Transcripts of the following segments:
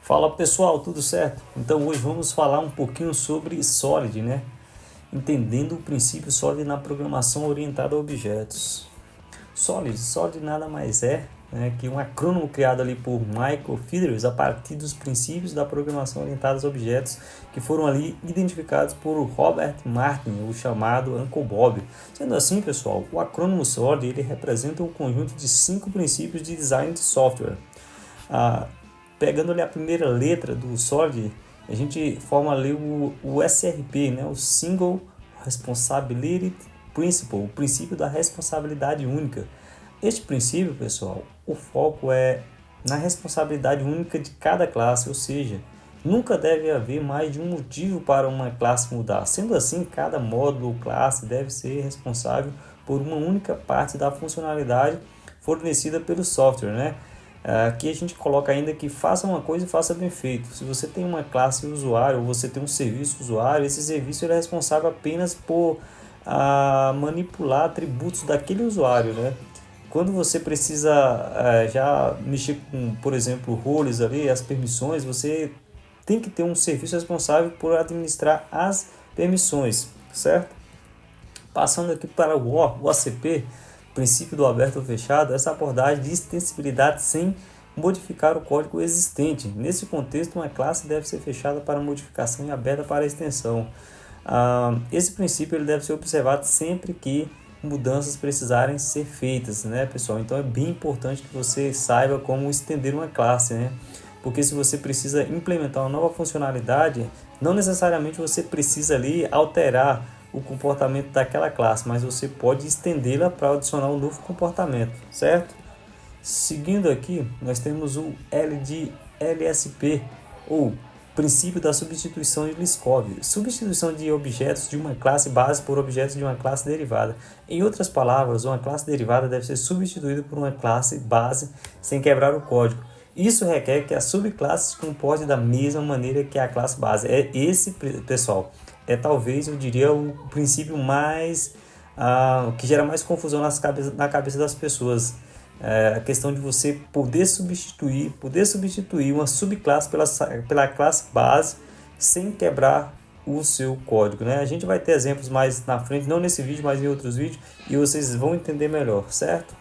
Fala pessoal, tudo certo? Então hoje vamos falar um pouquinho sobre Solid, né? Entendendo o princípio Solid na programação orientada a objetos. Solid nada mais é, né, que um acrônimo criado ali por Michael Feathers a partir dos princípios da programação orientada a objetos que foram ali identificados por Robert Martin, o chamado Uncle Bob. Sendo assim, pessoal, o acrônimo Solid ele representa um conjunto de 5 princípios de design de software. Ah, Pegando ali a primeira letra do Solid, a gente forma ali o SRP, né? O Single Responsibility Principle, o princípio da responsabilidade única. Este princípio, pessoal, o foco é na responsabilidade única de cada classe, ou seja, nunca deve haver mais de um motivo para uma classe mudar. Sendo assim, cada módulo ou classe deve ser responsável por uma única parte da funcionalidade fornecida pelo software, né? Aqui a gente coloca ainda que faça uma coisa e faça bem feito. Se você tem uma classe usuário ou você tem um serviço usuário, esse serviço ele é responsável apenas por manipular atributos daquele usuário, né? Quando você precisa já mexer com, por exemplo, roles ali, as permissões, você tem que ter um serviço responsável por administrar as permissões, certo? Passando aqui para o OCP, princípio do aberto ou fechado, essa abordagem de extensibilidade sem modificar o código existente. Nesse contexto, uma classe deve ser fechada para modificação e aberta para extensão. Esse princípio ele deve ser observado sempre que mudanças precisarem ser feitas, né, pessoal? Então é bem importante que você saiba como estender uma classe, né? Porque se você precisa implementar uma nova funcionalidade, não necessariamente você precisa ali alterar o comportamento daquela classe, mas você pode estendê-la para adicionar um novo comportamento, certo? Seguindo aqui, nós temos o LSP, ou princípio da substituição de Liskov, substituição de objetos de uma classe base por objetos de uma classe derivada. Em outras palavras, uma classe derivada deve ser substituída por uma classe base sem quebrar o código. Isso requer que a subclasse se comporte da mesma maneira que a classe base. Pessoal, talvez eu diria o princípio mais que gera mais confusão na cabeça das pessoas. A questão de você poder substituir uma subclasse pela classe base sem quebrar o seu código, né? A gente vai ter exemplos mais na frente, não nesse vídeo, mas em outros vídeos, e vocês vão entender melhor, certo?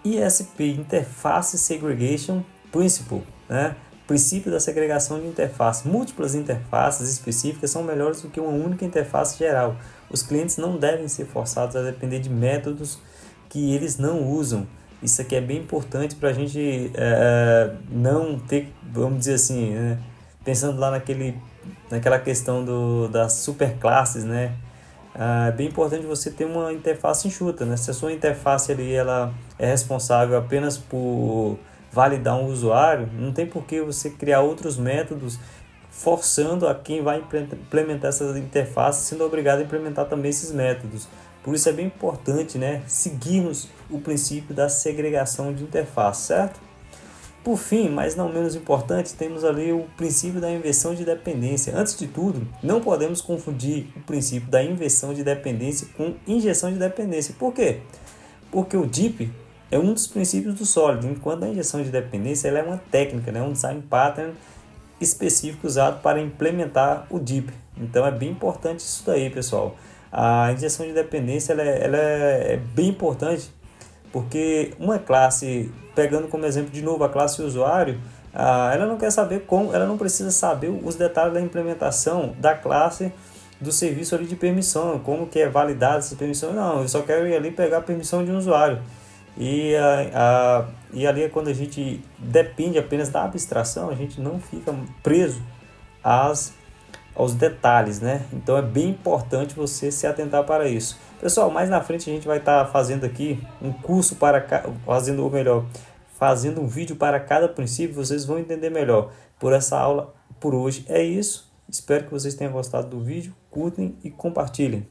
ISP, Interface Segregation Principle, né? Princípio da segregação de interface. Múltiplas interfaces específicas são melhores do que uma única interface geral. Os clientes não devem ser forçados a depender de métodos que eles não usam. Isso aqui é bem importante para a gente não ter, vamos dizer assim, né? Pensando lá naquela questão das superclasses, né? É bem importante você ter uma interface enxuta, né? Se a sua interface ali, ela é responsável apenas por validar um usuário, não tem por que você criar outros métodos forçando a quem vai implementar essas interfaces, sendo obrigado a implementar também esses métodos. Por isso é bem importante, né, seguirmos o princípio da segregação de interface, certo? Por fim, mas não menos importante, temos ali o princípio da inversão de dependência. Antes de tudo, não podemos confundir o princípio da inversão de dependência com injeção de dependência. Por quê? Porque o DIP é um dos princípios do Solid, enquanto a injeção de dependência ela é uma técnica, né, um design pattern específico usado para implementar o DIP. Então é bem importante isso daí, pessoal. A injeção de dependência ela é bem importante, porque uma classe, pegando como exemplo de novo a classe usuário, ela não quer saber como, ela não precisa saber os detalhes da implementação da classe do serviço ali de permissão, como que é validada essa permissão. Não, eu só quero ir ali pegar a permissão de um usuário. E ali é quando a gente depende apenas da abstração, a gente não fica preso aos detalhes, né? Então é bem importante você se atentar para isso. Pessoal, mais na frente a gente vai estar fazendo aqui um curso fazendo um vídeo para cada princípio, vocês vão entender melhor. Por essa aula, por hoje é isso. Espero que vocês tenham gostado do vídeo, curtem e compartilhem.